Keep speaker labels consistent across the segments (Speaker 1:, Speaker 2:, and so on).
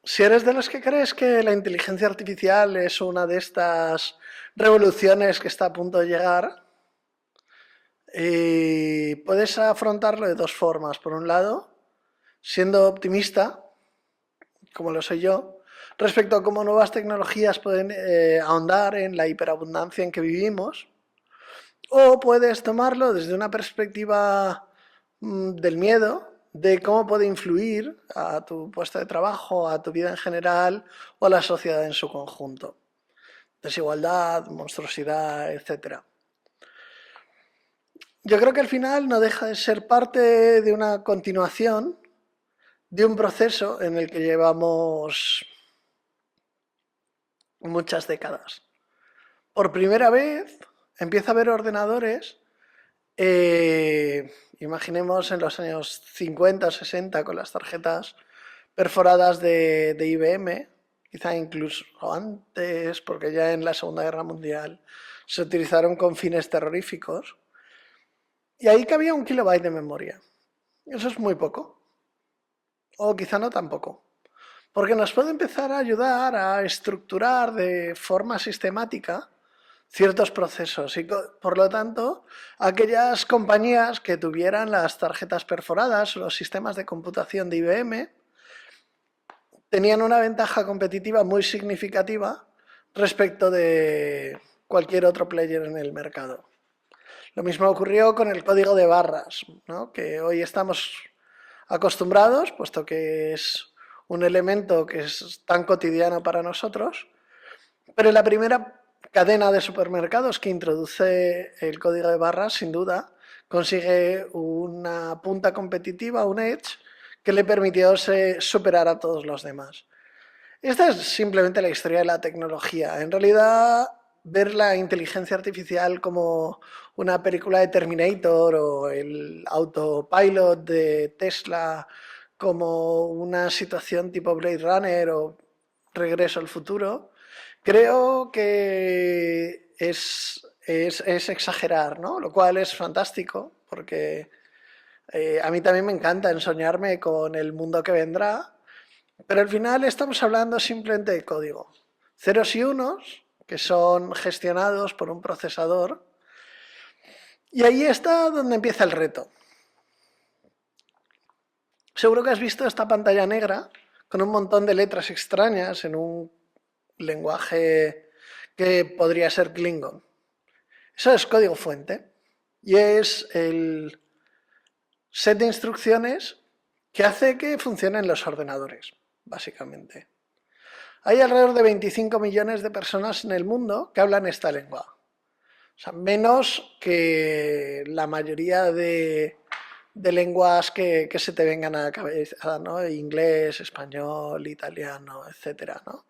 Speaker 1: Si eres de los que crees que la inteligencia artificial es una de estas revoluciones que está a punto de llegar, puedes afrontarlo de dos formas. Por un lado, siendo optimista, como lo soy yo, respecto a cómo nuevas tecnologías pueden ahondar en la hiperabundancia en que vivimos, o puedes tomarlo desde una perspectiva del miedo, de cómo puede influir a tu puesto de trabajo, a tu vida en general o a la sociedad en su conjunto. Desigualdad, monstruosidad, etcétera. Yo creo que al final no deja de ser parte de una continuación de un proceso en el que llevamos muchas décadas. Por primera vez empieza a haber ordenadores, imaginemos en los años 50 o 60 con las tarjetas perforadas de IBM, quizá incluso antes, porque ya en la Segunda Guerra Mundial se utilizaron con fines terroríficos. Y ahí cabía 1 kilobyte de memoria. Eso es muy poco. O quizá no tampoco. Porque nos puede empezar a ayudar a estructurar de forma sistemática ciertos procesos y por lo tanto aquellas compañías que tuvieran las tarjetas perforadas o los sistemas de computación de IBM tenían una ventaja competitiva muy significativa respecto de cualquier otro player en el mercado. Lo mismo ocurrió con el código de barras, ¿no? Que hoy estamos acostumbrados, puesto que es un elemento que es tan cotidiano para nosotros, pero la primera cadena de supermercados que introduce el código de barras, sin duda, consigue una punta competitiva, un edge, que le permitió superar a todos los demás. Esta es simplemente la historia de la tecnología. En realidad, ver la inteligencia artificial como una película de Terminator o el autopilot de Tesla como una situación tipo Blade Runner o Regreso al futuro, creo que es exagerar, ¿no? Lo cual es fantástico porque a mí también me encanta ensoñarme con el mundo que vendrá, pero al final estamos hablando simplemente de código. Ceros y unos, que son gestionados por un procesador, y ahí está donde empieza el reto. Seguro que has visto esta pantalla negra con un montón de letras extrañas en un lenguaje que podría ser Klingon. Eso es código fuente y es el set de instrucciones que hace que funcionen los ordenadores, básicamente. Hay alrededor de 25 millones de personas en el mundo que hablan esta lengua. O sea, menos que la mayoría de lenguas que se te vengan a la cabeza, ¿no? Inglés, español, italiano, etcétera, ¿no?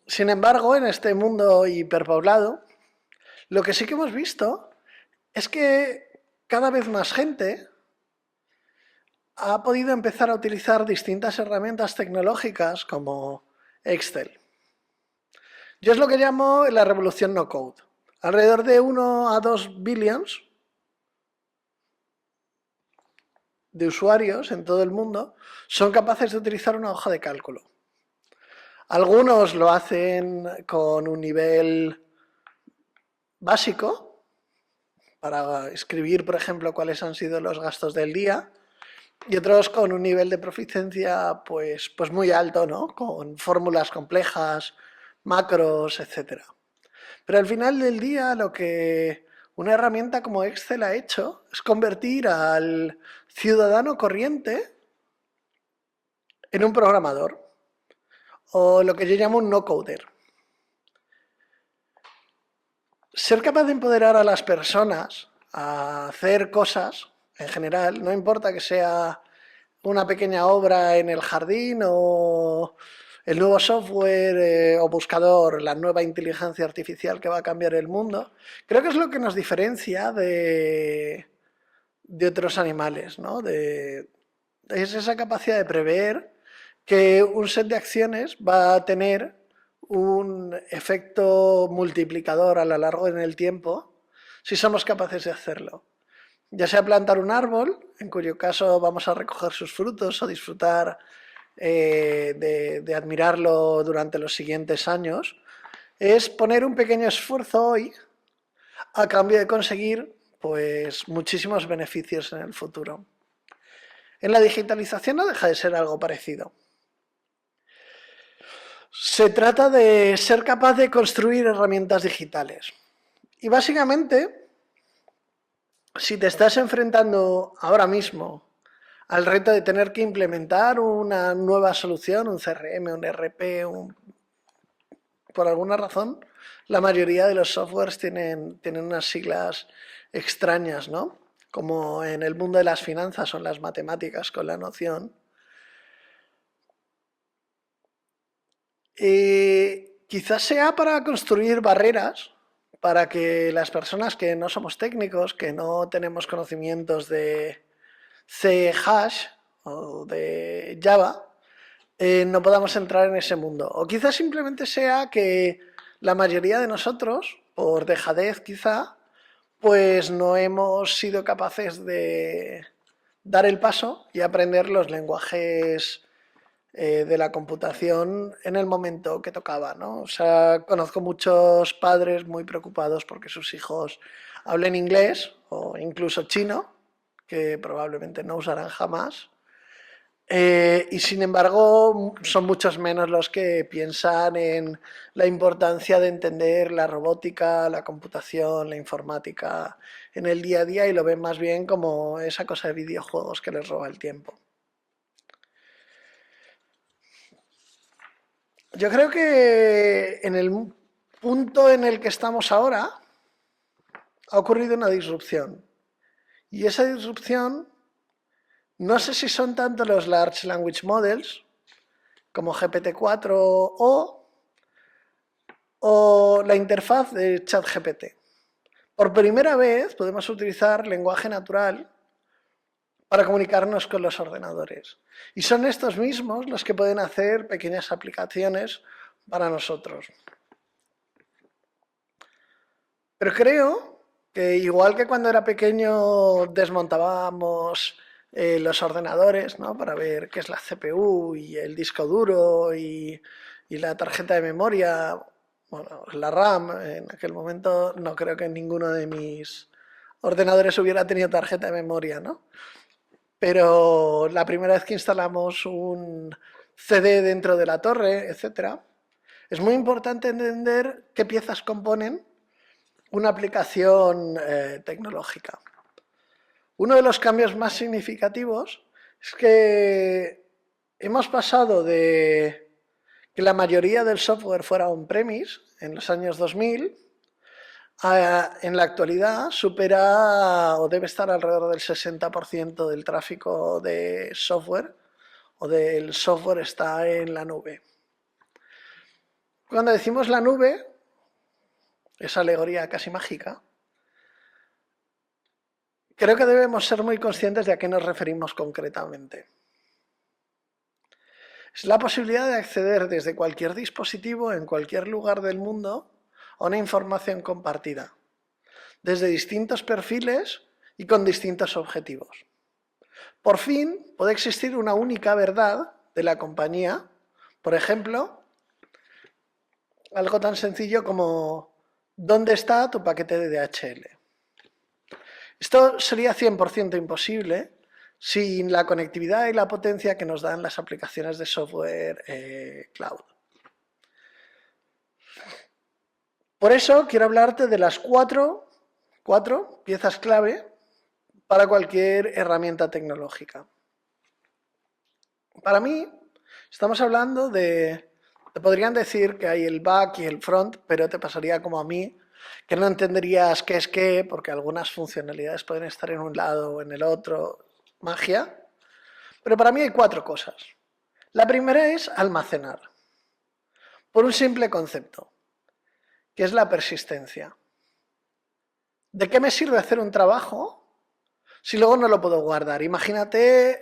Speaker 1: Sin embargo, en este mundo hiperpoblado, lo que sí que hemos visto es que cada vez más gente ha podido empezar a utilizar distintas herramientas tecnológicas como Excel. Yo es lo que llamo la revolución no code. Alrededor de 1 a 2 billions de usuarios en todo el mundo son capaces de utilizar una hoja de cálculo. Algunos lo hacen con un nivel básico para escribir, por ejemplo, cuáles han sido los gastos del día, y otros con un nivel de proficiencia pues muy alto, ¿no? Con fórmulas complejas, macros, etcétera. Pero al final del día lo que una herramienta como Excel ha hecho es convertir al ciudadano corriente en un programador, o lo que yo llamo un no-coder. Ser capaz de empoderar a las personas a hacer cosas, en general, no importa que sea una pequeña obra en el jardín o el nuevo software o buscador, la nueva inteligencia artificial que va a cambiar el mundo, creo que es lo que nos diferencia de otros animales, ¿no? Es esa capacidad de prever que un set de acciones va a tener un efecto multiplicador a lo largo en el tiempo si somos capaces de hacerlo. Ya sea plantar un árbol, en cuyo caso vamos a recoger sus frutos o disfrutar de admirarlo durante los siguientes años, es poner un pequeño esfuerzo hoy a cambio de conseguir pues muchísimos beneficios en el futuro. En la digitalización no deja de ser algo parecido. Se trata de ser capaz de construir herramientas digitales. Y básicamente, si te estás enfrentando ahora mismo al reto de tener que implementar una nueva solución, un CRM, un ERP, por alguna razón, la mayoría de los softwares tienen unas siglas extrañas, ¿no? Como en el mundo de las finanzas o en las matemáticas con la noción. Quizás sea para construir barreras para que las personas que no somos técnicos, que no tenemos conocimientos de C hash o de Java, no podamos entrar en ese mundo. O quizás simplemente sea que la mayoría de nosotros, por dejadez quizá, pues no hemos sido capaces de dar el paso y aprender los lenguajes de la computación en el momento que tocaba, ¿no? O sea, conozco muchos padres muy preocupados porque sus hijos hablen inglés o incluso chino, que probablemente no usarán jamás. Y sin embargo, son muchos menos los que piensan en la importancia de entender la robótica, la computación, la informática en el día a día y lo ven más bien como esa cosa de videojuegos que les roba el tiempo. Yo creo que en el punto en el que estamos ahora ha ocurrido una disrupción. Y esa disrupción, no sé si son tanto los Large Language Models como GPT-4 o la interfaz de ChatGPT. Por primera vez podemos utilizar lenguaje natural para comunicarnos con los ordenadores. Y son estos mismos los que pueden hacer pequeñas aplicaciones para nosotros. Pero creo que igual que cuando era pequeño desmontábamos los ordenadores, ¿no? Para ver qué es la CPU y el disco duro y la tarjeta de memoria, bueno, la RAM, en aquel momento no creo que ninguno de mis ordenadores hubiera tenido tarjeta de memoria, ¿no? Pero la primera vez que instalamos un CD dentro de la torre, etc., es muy importante entender qué piezas componen una aplicación tecnológica. Uno de los cambios más significativos es que hemos pasado de que la mayoría del software fuera on-premise en los años 2000 en la actualidad supera o debe estar alrededor del 60% del tráfico de software o del software está en la nube. Cuando decimos la nube, esa alegoría casi mágica, creo que debemos ser muy conscientes de a qué nos referimos concretamente. Es la posibilidad de acceder desde cualquier dispositivo en cualquier lugar del mundo a una información compartida, desde distintos perfiles y con distintos objetivos. Por fin, puede existir una única verdad de la compañía, por ejemplo, algo tan sencillo como ¿dónde está tu paquete de DHL? Esto sería 100% imposible sin la conectividad y la potencia que nos dan las aplicaciones de software cloud. Por eso quiero hablarte de las cuatro piezas clave para cualquier herramienta tecnológica. Para mí, estamos hablando de... Te podrían decir que hay el back y el front, pero te pasaría como a mí, que no entenderías qué es qué, porque algunas funcionalidades pueden estar en un lado o en el otro. Magia. Pero para mí hay cuatro cosas. La primera es almacenar, por un simple concepto, que es la persistencia. ¿De qué me sirve hacer un trabajo si luego no lo puedo guardar? Imagínate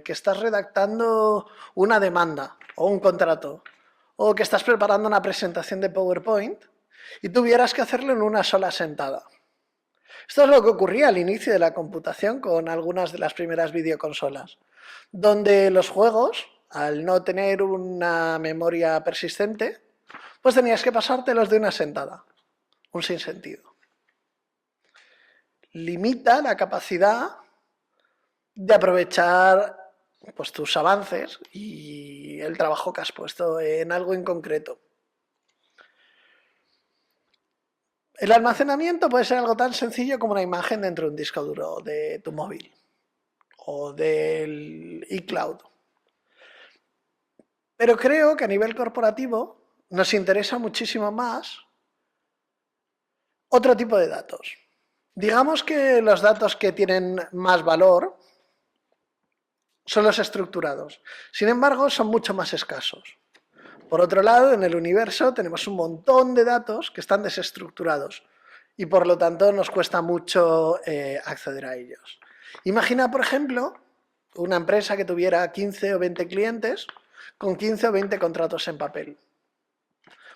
Speaker 1: que estás redactando una demanda o un contrato, o que estás preparando una presentación de PowerPoint y tuvieras que hacerlo en una sola sentada. Esto es lo que ocurría al inicio de la computación con algunas de las primeras videoconsolas, donde los juegos al no tener una memoria persistente, pues tenías que pasártelos de una sentada. Un sinsentido. Limita la capacidad de aprovechar pues, tus avances y el trabajo que has puesto en algo en concreto. El almacenamiento puede ser algo tan sencillo como una imagen dentro de un disco duro de tu móvil o del iCloud. Pero creo que a nivel corporativo nos interesa muchísimo más otro tipo de datos. Digamos que los datos que tienen más valor son los estructurados. Sin embargo, son mucho más escasos. Por otro lado, en el universo tenemos un montón de datos que están desestructurados y por lo tanto nos cuesta mucho acceder a ellos. Imagina, por ejemplo, una empresa que tuviera 15 o 20 clientes con 15 o 20 contratos en papel.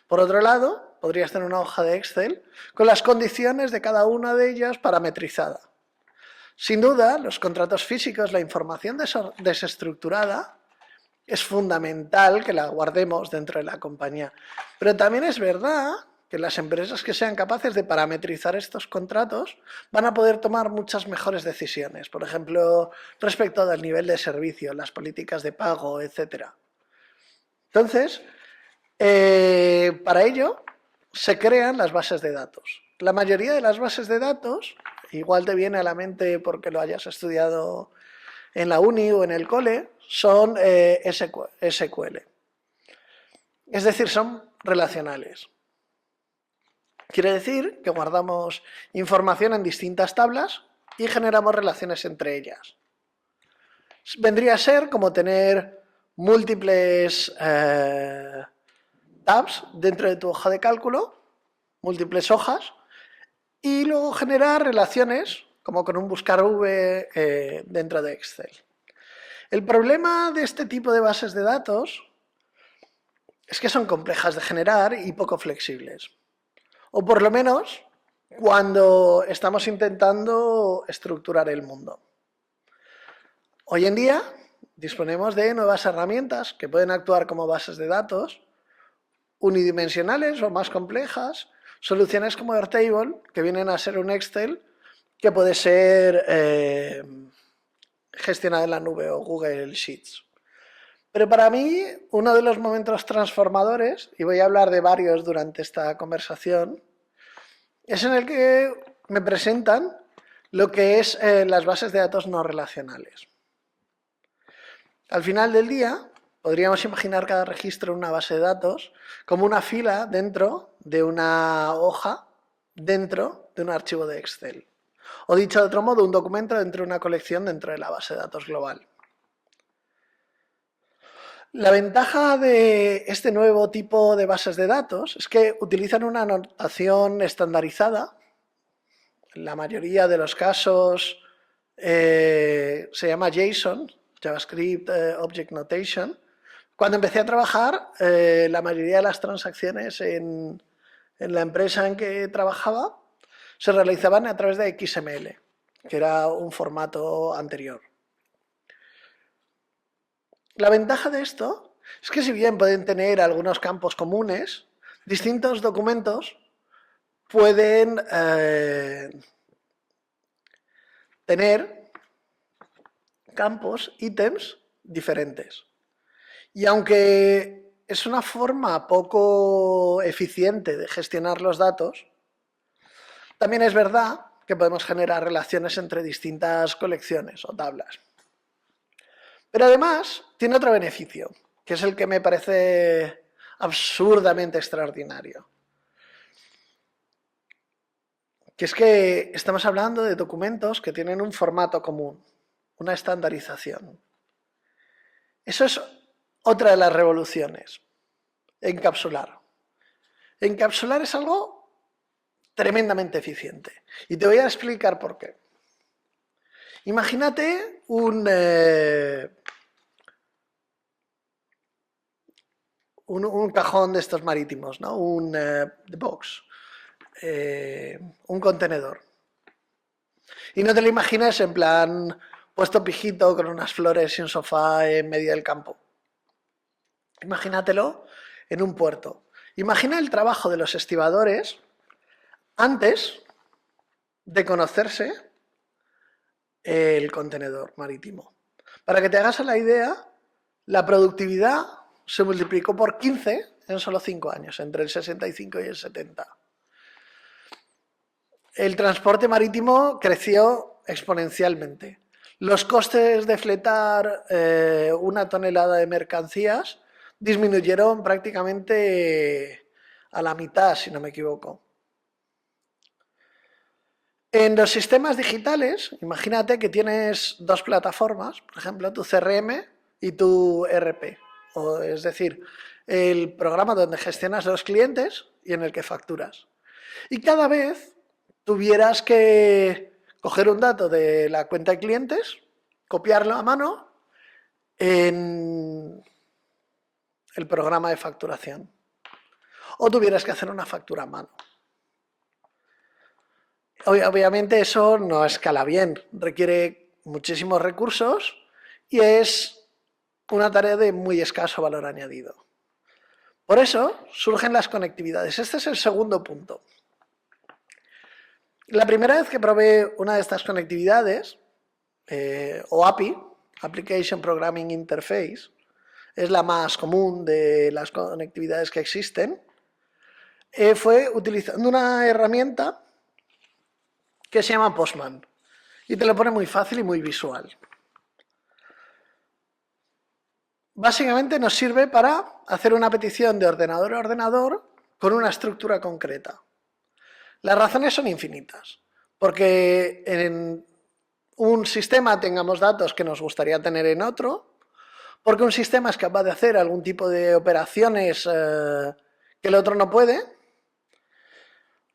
Speaker 1: Por otro lado, podrías tener una hoja de Excel con las condiciones de cada una de ellas parametrizada. Sin duda, los contratos físicos, la información desestructurada, es fundamental que la guardemos dentro de la compañía. Pero también es verdad que las empresas que sean capaces de parametrizar estos contratos van a poder tomar muchas mejores decisiones. Por ejemplo, respecto del nivel de servicio, las políticas de pago, etc. Entonces, para ello se crean las bases de datos. La mayoría de las bases de datos, igual te viene a la mente porque lo hayas estudiado en la uni o en el cole, son SQL. Es decir, son relacionales. Quiere decir que guardamos información en distintas tablas y generamos relaciones entre ellas. Vendría a ser como tener múltiples tabs dentro de tu hoja de cálculo, múltiples hojas, y luego generar relaciones como con un buscar V dentro de Excel. El problema de este tipo de bases de datos es que son complejas de generar y poco flexibles. O por lo menos cuando estamos intentando estructurar el mundo. Hoy en día disponemos de nuevas herramientas que pueden actuar como bases de datos unidimensionales o más complejas, soluciones como Airtable, que vienen a ser un Excel que puede ser gestionado en la nube o Google Sheets. Pero para mí, uno de los momentos transformadores, y voy a hablar de varios durante esta conversación, es en el que me presentan lo que es las bases de datos no relacionales. Al final del día, podríamos imaginar cada registro en una base de datos como una fila dentro de una hoja, dentro de un archivo de Excel. O dicho de otro modo, un documento dentro de una colección dentro de la base de datos global. La ventaja de este nuevo tipo de bases de datos es que utilizan una notación estandarizada. En la mayoría de los casos se llama JSON, JavaScript Object Notation. Cuando empecé a trabajar, la mayoría de las transacciones en la empresa en que trabajaba se realizaban a través de XML, que era un formato anterior. La ventaja de esto es que si bien pueden tener algunos campos comunes, distintos documentos pueden tener campos, ítems diferentes. Y aunque es una forma poco eficiente de gestionar los datos, también es verdad que podemos generar relaciones entre distintas colecciones o tablas. Pero además tiene otro beneficio, que es el que me parece absurdamente extraordinario. Que es que estamos hablando de documentos que tienen un formato común, una estandarización. Eso es otra de las revoluciones, encapsular. Encapsular es algo tremendamente eficiente. Y te voy a explicar por qué. Imagínate un cajón de estos marítimos, ¿no? Un box, un contenedor. Y no te lo imaginas en plan puesto pijito con unas flores y un sofá en medio del campo. Imagínatelo en un puerto. Imagina el trabajo de los estibadores antes de conocerse el contenedor marítimo. Para que te hagas la idea, la productividad se multiplicó por 15 en solo 5 años, entre el 65 y el 70. El transporte marítimo creció exponencialmente. Los costes de fletar una tonelada de mercancías disminuyeron prácticamente a la mitad, si no me equivoco. En los sistemas digitales, imagínate que tienes dos plataformas, por ejemplo, tu CRM y tu ERP, es decir, el programa donde gestionas los clientes y en el que facturas. Y cada vez tuvieras que coger un dato de la cuenta de clientes, copiarlo a mano en el programa de facturación. O tuvieras que hacer una factura a mano. Obviamente eso no escala bien, requiere muchísimos recursos y es una tarea de muy escaso valor añadido. Por eso surgen las conectividades. Este es el segundo punto. La primera vez que probé una de estas conectividades, o API, Application Programming Interface, es la más común de las conectividades que existen, fue utilizando una herramienta que se llama Postman y te lo pone muy fácil y muy visual. Básicamente nos sirve para hacer una petición de ordenador a ordenador con una estructura concreta. Las razones son infinitas, porque en un sistema tengamos datos que nos gustaría tener en otro, porque un sistema es capaz de hacer algún tipo de operaciones que el otro no puede,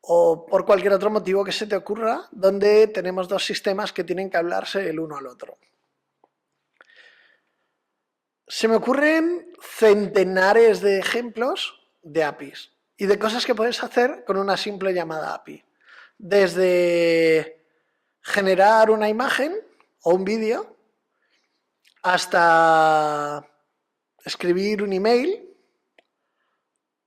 Speaker 1: o por cualquier otro motivo que se te ocurra, donde tenemos dos sistemas que tienen que hablarse el uno al otro. Se me ocurren centenares de ejemplos de APIs y de cosas que puedes hacer con una simple llamada API. Desde generar una imagen o un vídeo hasta escribir un email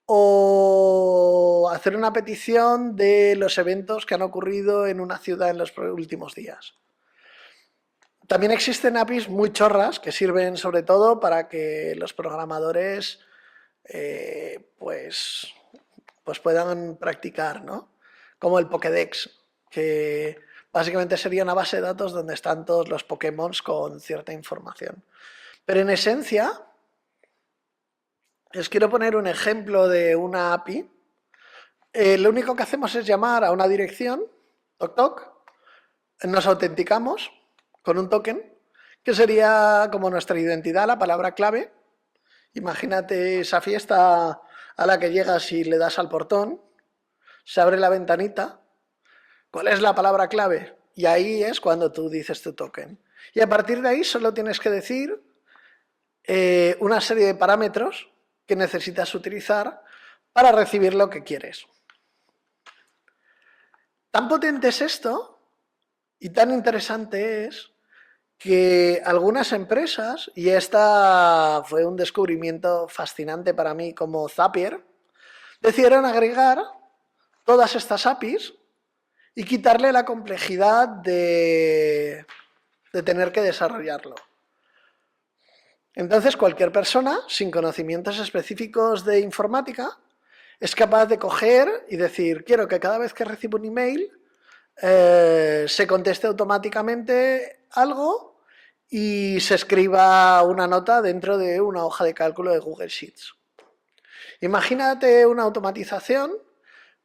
Speaker 1: o hacer una petición de los eventos que han ocurrido en una ciudad en los últimos días. También existen APIs muy chorras que sirven sobre todo para que los programadores pues puedan practicar, ¿no? Como el Pokédex, que básicamente sería una base de datos donde están todos los Pokémon con cierta información. Pero en esencia, os quiero poner un ejemplo de una API. Lo único que hacemos es llamar a una dirección, toc toc, nos autenticamos con un token, que sería como nuestra identidad, la palabra clave. Imagínate esa fiesta a la que llegas y le das al portón, se abre la ventanita, ¿cuál es la palabra clave? Y ahí es cuando tú dices tu token. Y a partir de ahí solo tienes que decir una serie de parámetros que necesitas utilizar para recibir lo que quieres. Tan potente es esto y tan interesante es que algunas empresas, y esta fue un descubrimiento fascinante para mí como Zapier, decidieron agregar todas estas APIs y quitarle la complejidad de tener que desarrollarlo. Entonces cualquier persona sin conocimientos específicos de informática es capaz de coger y decir, quiero que cada vez que recibo un email se conteste automáticamente algo y se escriba una nota dentro de una hoja de cálculo de Google Sheets. Imagínate una automatización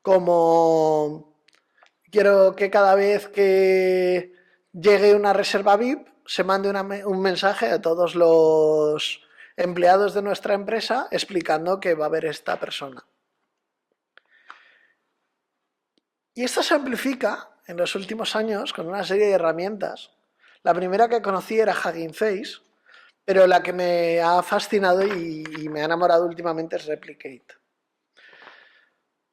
Speaker 1: como quiero que cada vez que llegue una reserva VIP se mande un mensaje a todos los empleados de nuestra empresa explicando que va a haber esta persona. Y esto se amplifica en los últimos años con una serie de herramientas. La primera que conocí era Hugging Face, pero la que me ha fascinado y me ha enamorado últimamente es Replicate.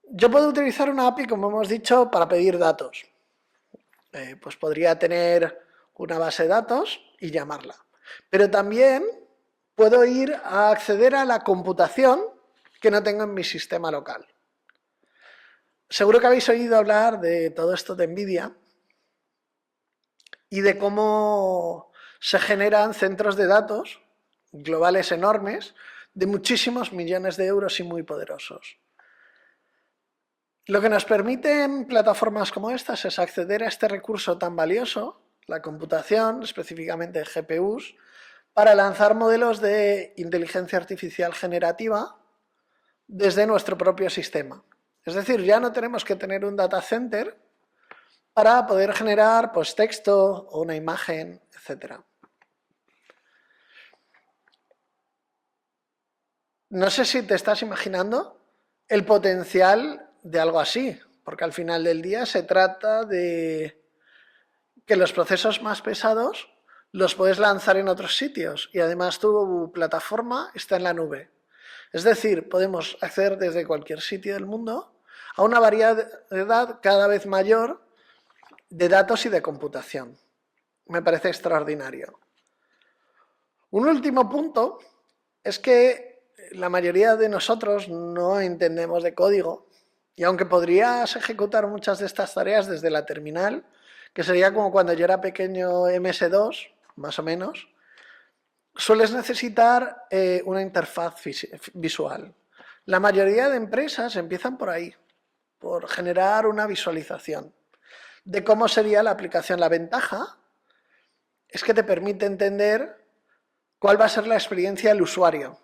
Speaker 1: Yo puedo utilizar una API, como hemos dicho, para pedir datos. Pues podría tener una base de datos y llamarla. Pero también puedo ir a acceder a la computación que no tengo en mi sistema local. Seguro que habéis oído hablar de todo esto de NVIDIA y de cómo se generan centros de datos globales enormes de muchísimos millones de euros y muy poderosos. Lo que nos permiten plataformas como estas es acceder a este recurso tan valioso, la computación, específicamente GPUs, para lanzar modelos de inteligencia artificial generativa desde nuestro propio sistema. Es decir, ya no tenemos que tener un data center para poder generar pues, texto o una imagen, etc. No sé si te estás imaginando el potencial de algo así, porque al final del día se trata de que los procesos más pesados los puedes lanzar en otros sitios y además tu plataforma está en la nube. Es decir, podemos acceder desde cualquier sitio del mundo a una variedad cada vez mayor de datos y de computación. Me parece extraordinario. Un último punto es que la mayoría de nosotros no entendemos de código y aunque podrías ejecutar muchas de estas tareas desde la terminal, que sería como cuando yo era pequeño MS2, más o menos, sueles necesitar una interfaz visual. La mayoría de empresas empiezan por ahí, por generar una visualización de cómo sería la aplicación. La ventaja es que te permite entender cuál va a ser la experiencia del usuario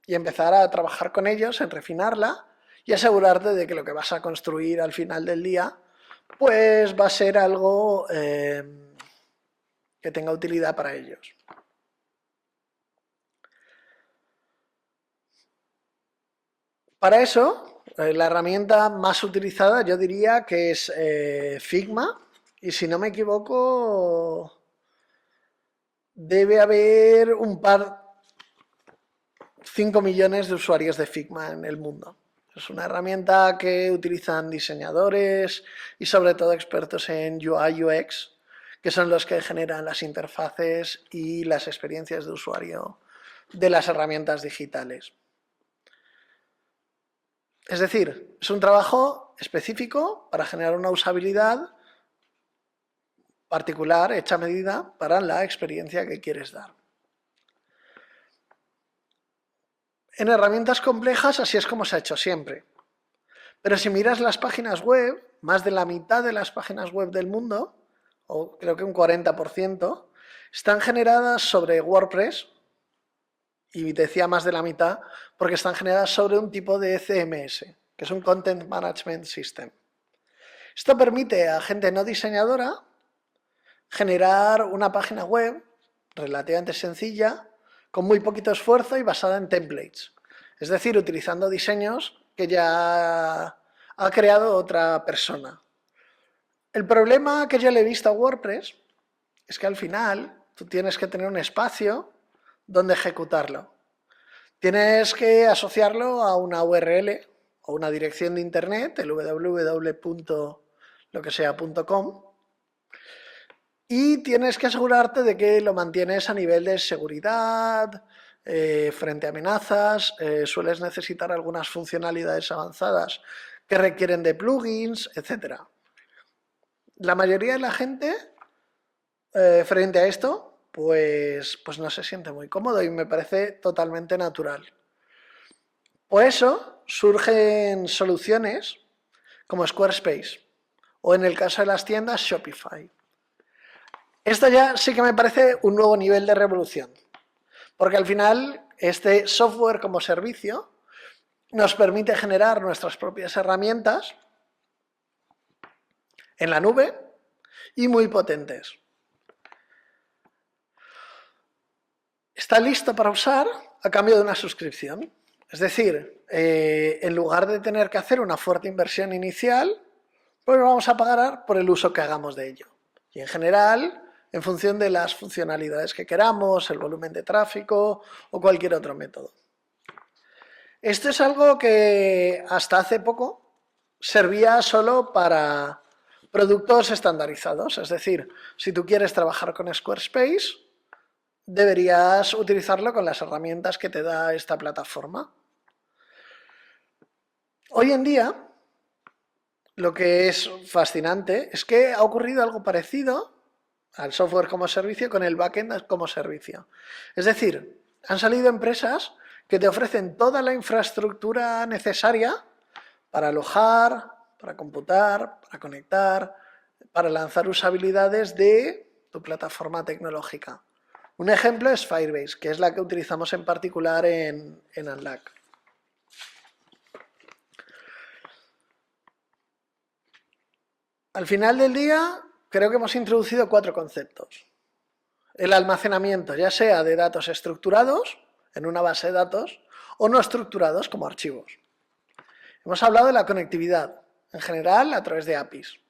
Speaker 1: y empezar a trabajar con ellos en refinarla y asegurarte de que lo que vas a construir al final del día pues va a ser algo que tenga utilidad para ellos. Para eso, la herramienta más utilizada yo diría que es Figma y si no me equivoco debe haber 5 millones de usuarios de Figma en el mundo. Es una herramienta que utilizan diseñadores y sobre todo expertos en UI UX, que son los que generan las interfaces y las experiencias de usuario de las herramientas digitales. Es decir, es un trabajo específico para generar una usabilidad particular, hecha a medida, para la experiencia que quieres dar. En herramientas complejas así es como se ha hecho siempre. Pero si miras las páginas web, más de la mitad de las páginas web del mundo, o creo que un 40%, están generadas sobre WordPress, y decía más de la mitad, porque están generadas sobre un tipo de CMS, que es un Content Management System. Esto permite a gente no diseñadora generar una página web relativamente sencilla, con muy poquito esfuerzo y basada en templates. Es decir, utilizando diseños que ya ha creado otra persona. El problema que yo le he visto a WordPress es que al final tú tienes que tener un espacio donde ejecutarlo. Tienes que asociarlo a una URL o una dirección de internet, el www.loquesea.com, y tienes que asegurarte de que lo mantienes a nivel de seguridad, frente a amenazas, sueles necesitar algunas funcionalidades avanzadas que requieren de plugins, etc. La mayoría de la gente, frente a esto, pues no se siente muy cómodo y me parece totalmente natural. Por eso surgen soluciones como Squarespace o en el caso de las tiendas Shopify. Esto ya sí que me parece un nuevo nivel de revolución, porque al final este software como servicio nos permite generar nuestras propias herramientas en la nube y muy potentes. Está listo para usar a cambio de una suscripción. Es decir, en lugar de tener que hacer una fuerte inversión inicial, pues vamos a pagar por el uso que hagamos de ello. Y en general, en función de las funcionalidades que queramos, el volumen de tráfico o cualquier otro método. Esto es algo que hasta hace poco servía solo para productos estandarizados. Es decir, si tú quieres trabajar con Squarespace, deberías utilizarlo con las herramientas que te da esta plataforma. Hoy en día, lo que es fascinante es que ha ocurrido algo parecido al software como servicio con el backend como servicio. Es decir, han salido empresas que te ofrecen toda la infraestructura necesaria para alojar, para computar, para conectar, para lanzar usabilidades de tu plataforma tecnológica. Un ejemplo es Firebase, que es la que utilizamos en particular en Unlock. Al final del día, creo que hemos introducido 4 conceptos. El almacenamiento, ya sea de datos estructurados, en una base de datos, o no estructurados, como archivos. Hemos hablado de la conectividad, en general a través de APIs.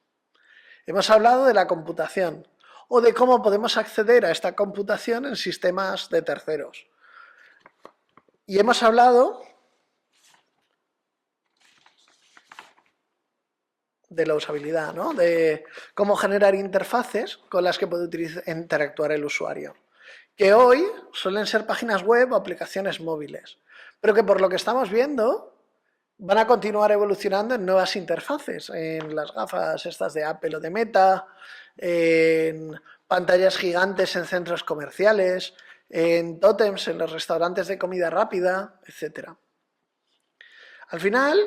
Speaker 1: Hemos hablado de la computación, o de cómo podemos acceder a esta computación en sistemas de terceros. Y hemos hablado de la usabilidad, ¿no? De cómo generar interfaces con las que puede interactuar el usuario. Que hoy suelen ser páginas web o aplicaciones móviles, pero que por lo que estamos viendo van a continuar evolucionando en nuevas interfaces, en las gafas estas de Apple o de Meta, en pantallas gigantes en centros comerciales, en tótems en los restaurantes de comida rápida, etc. Al final,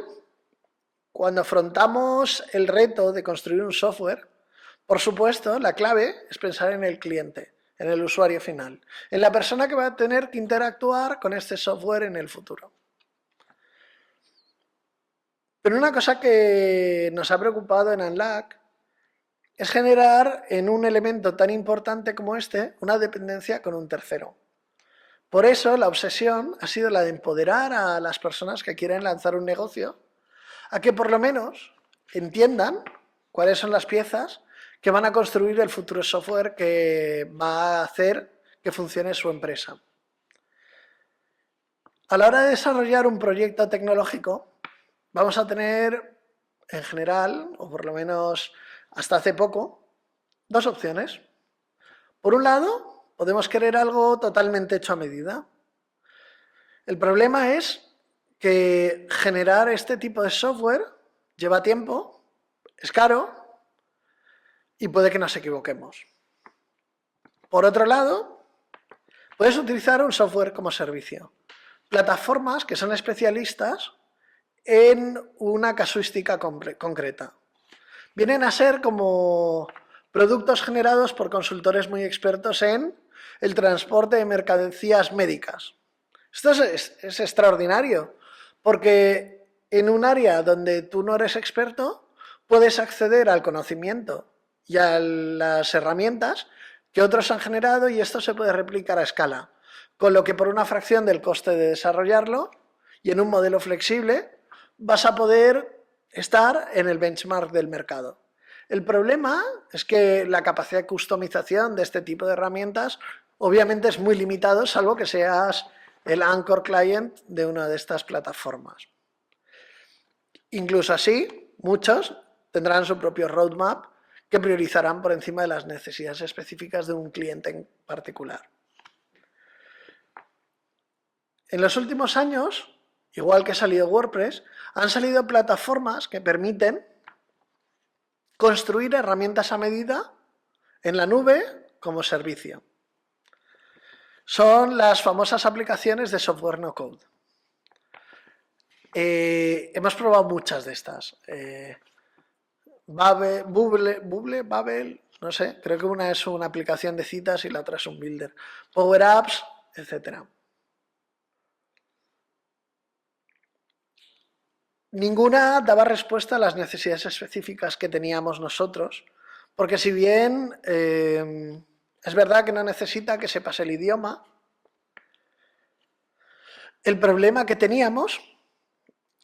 Speaker 1: cuando afrontamos el reto de construir un software, por supuesto, la clave es pensar en el cliente, en el usuario final, en la persona que va a tener que interactuar con este software en el futuro. Pero una cosa que nos ha preocupado en Unlock es generar en un elemento tan importante como este una dependencia con un tercero. Por eso la obsesión ha sido la de empoderar a las personas que quieren lanzar un negocio a que por lo menos entiendan cuáles son las piezas que van a construir el futuro software que va a hacer que funcione su empresa. A la hora de desarrollar un proyecto tecnológico, vamos a tener, en general, o por lo menos hasta hace poco, 2 opciones. Por un lado, podemos querer algo totalmente hecho a medida. El problema es que generar este tipo de software lleva tiempo, es caro y puede que nos equivoquemos. Por otro lado, puedes utilizar un software como servicio. Plataformas que son especialistas en una casuística concreta. Vienen a ser como productos generados por consultores muy expertos en el transporte de mercancías médicas. Esto es extraordinario, porque en un área donde tú no eres experto, puedes acceder al conocimiento y a las herramientas que otros han generado y esto se puede replicar a escala, con lo que por una fracción del coste de desarrollarlo y en un modelo flexible vas a poder estar en el benchmark del mercado. El problema es que la capacidad de customización de este tipo de herramientas obviamente es muy limitado, salvo que seas el anchor client de una de estas plataformas. Incluso así, muchos tendrán su propio roadmap que priorizarán por encima de las necesidades específicas de un cliente en particular. En los últimos años, igual que ha salido WordPress, han salido plataformas que permiten construir herramientas a medida en la nube como servicio. Son las famosas aplicaciones de software no code. Hemos probado muchas de estas. Babel, no sé, creo que una es una aplicación de citas y la otra es un builder. Power Apps, etc. Ninguna daba respuesta a las necesidades específicas que teníamos nosotros, porque si bien es verdad que no necesita que sepas el idioma, el problema que teníamos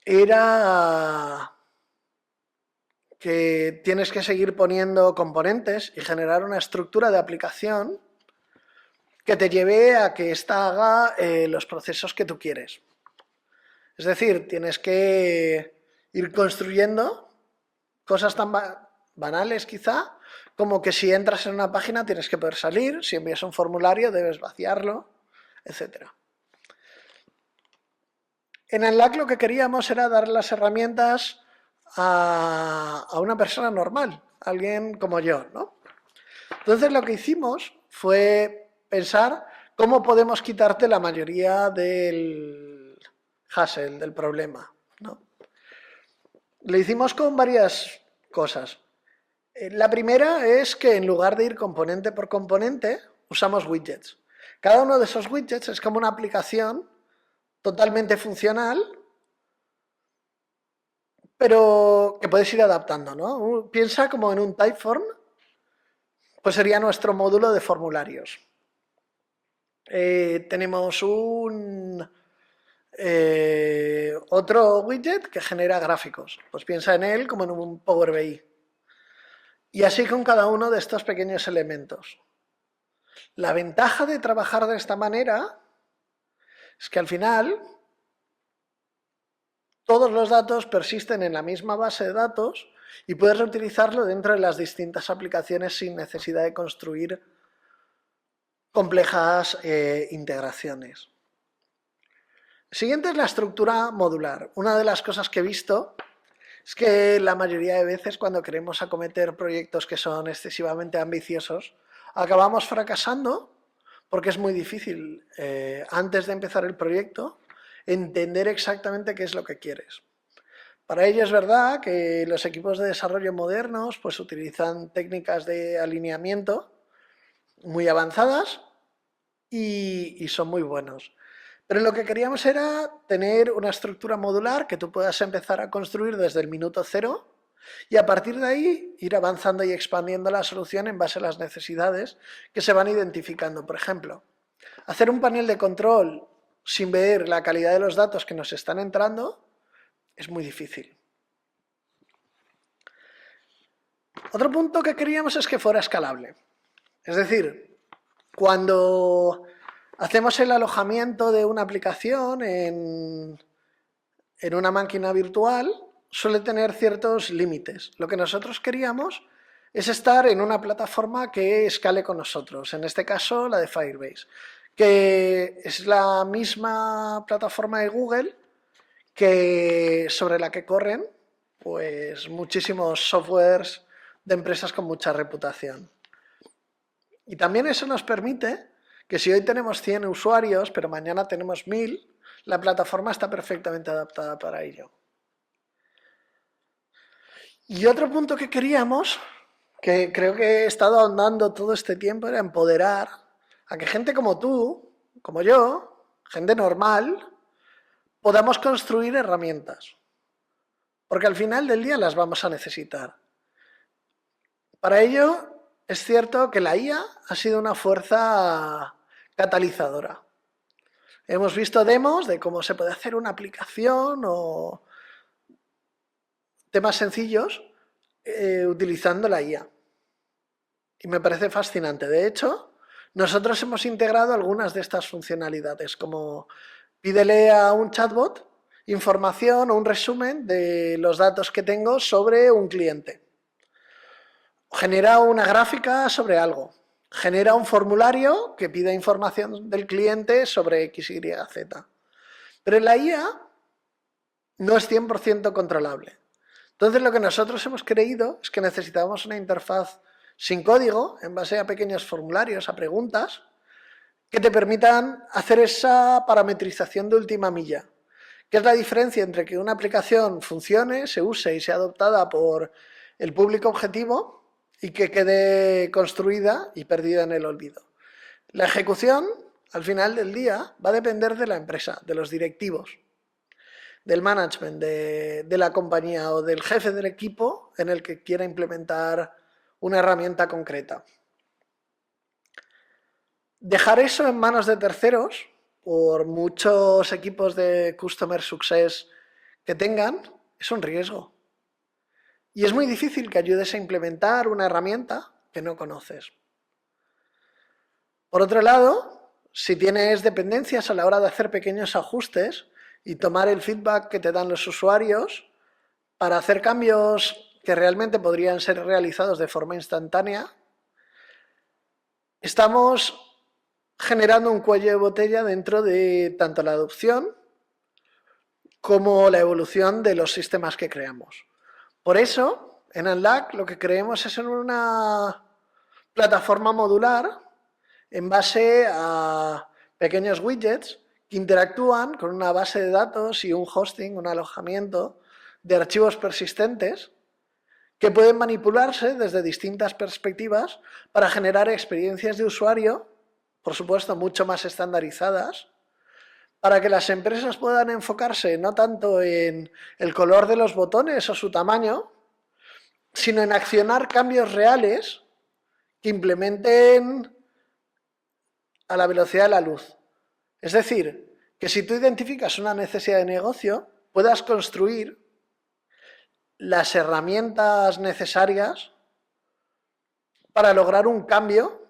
Speaker 1: era que tienes que seguir poniendo componentes y generar una estructura de aplicación que te lleve a que ésta haga los procesos que tú quieres. Es decir, tienes que ir construyendo cosas tan banales quizá como que si entras en una página tienes que poder salir, si envías un formulario debes vaciarlo, etc. En Unlock lo que queríamos era dar las herramientas a una persona normal, alguien como yo, ¿no? Entonces lo que hicimos fue pensar cómo podemos quitarte la mayoría del hassle, del problema, ¿no? Lo hicimos con varias cosas. La primera es que en lugar de ir componente por componente, usamos widgets. Cada uno de esos widgets es como una aplicación totalmente funcional, pero que puedes ir adaptando, ¿no? Piensa como en un Typeform, pues sería nuestro módulo de formularios. Tenemos otro widget que genera gráficos. Pues piensa en él como en un Power BI. Y así con cada uno de estos pequeños elementos. La ventaja de trabajar de esta manera es que al final todos los datos persisten en la misma base de datos y puedes reutilizarlo dentro de las distintas aplicaciones sin necesidad de construir complejas integraciones. Siguiente es la estructura modular. Una de las cosas que he visto es que la mayoría de veces cuando queremos acometer proyectos que son excesivamente ambiciosos, acabamos fracasando porque es muy difícil, antes de empezar el proyecto, entender exactamente qué es lo que quieres. Para ello es verdad que los equipos de desarrollo modernos pues, utilizan técnicas de alineamiento muy avanzadas y son muy buenos. Pero lo que queríamos era tener una estructura modular que tú puedas empezar a construir desde el minuto cero y a partir de ahí ir avanzando y expandiendo la solución en base a las necesidades que se van identificando. Por ejemplo, hacer un panel de control sin ver la calidad de los datos que nos están entrando es muy difícil. Otro punto que queríamos es que fuera escalable. Es decir, cuando hacemos el alojamiento de una aplicación en una máquina virtual, suele tener ciertos límites. Lo que nosotros queríamos es estar en una plataforma que escale con nosotros, en este caso la de Firebase, que es la misma plataforma de Google sobre la que corren pues, muchísimos softwares de empresas con mucha reputación. Y también eso nos permite que si hoy tenemos 100 usuarios, pero mañana tenemos 1000, la plataforma está perfectamente adaptada para ello. Y otro punto que queríamos, que creo que he estado ahondando todo este tiempo, era empoderar a que gente como tú, como yo, gente normal, podamos construir herramientas. Porque al final del día las vamos a necesitar. Para ello, es cierto que la IA ha sido una fuerza catalizadora. Hemos visto demos de cómo se puede hacer una aplicación o temas sencillos utilizando la IA. Y me parece fascinante. De hecho, nosotros hemos integrado algunas de estas funcionalidades, como pídele a un chatbot información o un resumen de los datos que tengo sobre un cliente. Genera una gráfica sobre algo. Genera un formulario que pida información del cliente sobre X, Y, Z. Pero la IA no es 100% controlable. Entonces lo que nosotros hemos creído es que necesitábamos una interfaz sin código, en base a pequeños formularios, a preguntas, que te permitan hacer esa parametrización de última milla, que es la diferencia entre que una aplicación funcione, se use y sea adoptada por el público objetivo y que quede construida y perdida en el olvido. La ejecución, al final del día, va a depender de la empresa, de los directivos, del management de la compañía o del jefe del equipo en el que quiera implementar una herramienta concreta. Dejar eso en manos de terceros, por muchos equipos de Customer Success que tengan, es un riesgo. Y es muy difícil que ayudes a implementar una herramienta que no conoces. Por otro lado, si tienes dependencias a la hora de hacer pequeños ajustes y tomar el feedback que te dan los usuarios para hacer cambios que realmente podrían ser realizados de forma instantánea, estamos generando un cuello de botella dentro de tanto la adopción como la evolución de los sistemas que creamos. Por eso, en Unlock lo que creemos es en una plataforma modular en base a pequeños widgets que interactúan con una base de datos y un hosting, un alojamiento de archivos persistentes que pueden manipularse desde distintas perspectivas para generar experiencias de usuario, por supuesto, mucho más estandarizadas, para que las empresas puedan enfocarse no tanto en el color de los botones o su tamaño, sino en accionar cambios reales que implementen a la velocidad de la luz. Es decir, que si tú identificas una necesidad de negocio, puedas construir las herramientas necesarias para lograr un cambio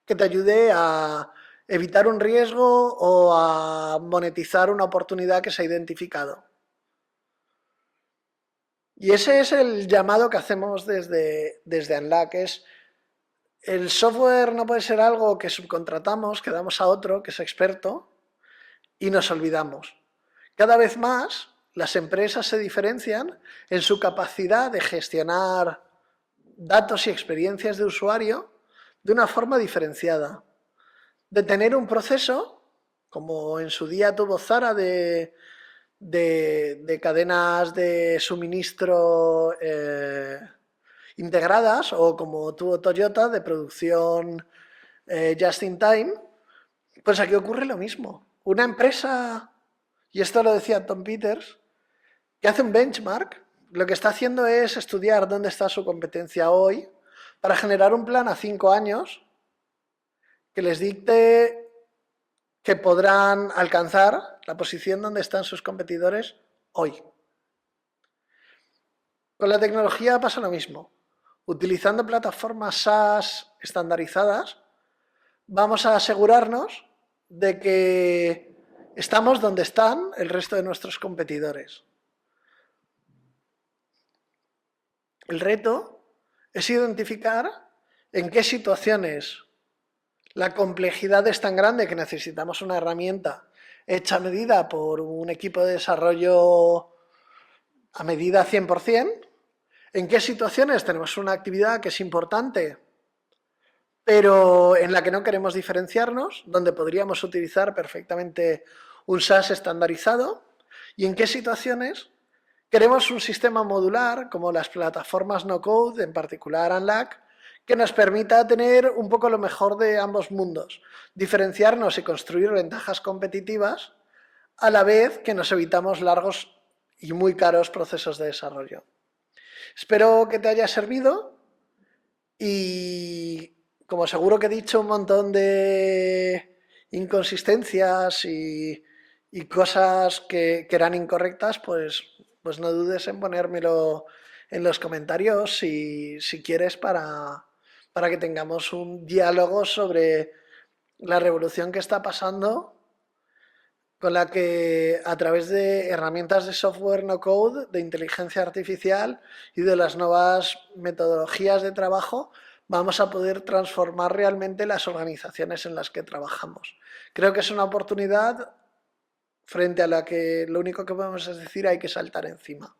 Speaker 1: que te ayude a evitar un riesgo o a monetizar una oportunidad que se ha identificado. Y ese es el llamado que hacemos desde Unlock. El software no puede ser algo que subcontratamos, que damos a otro que es experto y nos olvidamos. Cada vez más las empresas se diferencian en su capacidad de gestionar datos y experiencias de usuario de una forma diferenciada. De tener un proceso, como en su día tuvo Zara de cadenas de suministro integradas, o como tuvo Toyota de producción just in time, pues aquí ocurre lo mismo. Una empresa, y esto lo decía Tom Peters, que hace un benchmark, lo que está haciendo es estudiar dónde está su competencia hoy para generar un plan a 5 años que les dicte que podrán alcanzar la posición donde están sus competidores hoy. Con la tecnología pasa lo mismo. Utilizando plataformas SaaS estandarizadas, vamos a asegurarnos de que estamos donde están el resto de nuestros competidores. El reto es identificar en qué situaciones la complejidad es tan grande que necesitamos una herramienta hecha a medida por un equipo de desarrollo a medida 100%, en qué situaciones tenemos una actividad que es importante, pero en la que no queremos diferenciarnos, donde podríamos utilizar perfectamente un SaaS estandarizado, y en qué situaciones queremos un sistema modular, como las plataformas no-code, en particular Unlock, que nos permita tener un poco lo mejor de ambos mundos, diferenciarnos y construir ventajas competitivas, a la vez que nos evitamos largos y muy caros procesos de desarrollo. Espero que te haya servido y, como seguro que he dicho un montón de inconsistencias y cosas que eran incorrectas, pues no dudes en ponérmelo en los comentarios si quieres, para que tengamos un diálogo sobre la revolución que está pasando, con la que a través de herramientas de software no code, de inteligencia artificial y de las nuevas metodologías de trabajo, vamos a poder transformar realmente las organizaciones en las que trabajamos. Creo que es una oportunidad frente a la que lo único que podemos es decir hay que saltar encima.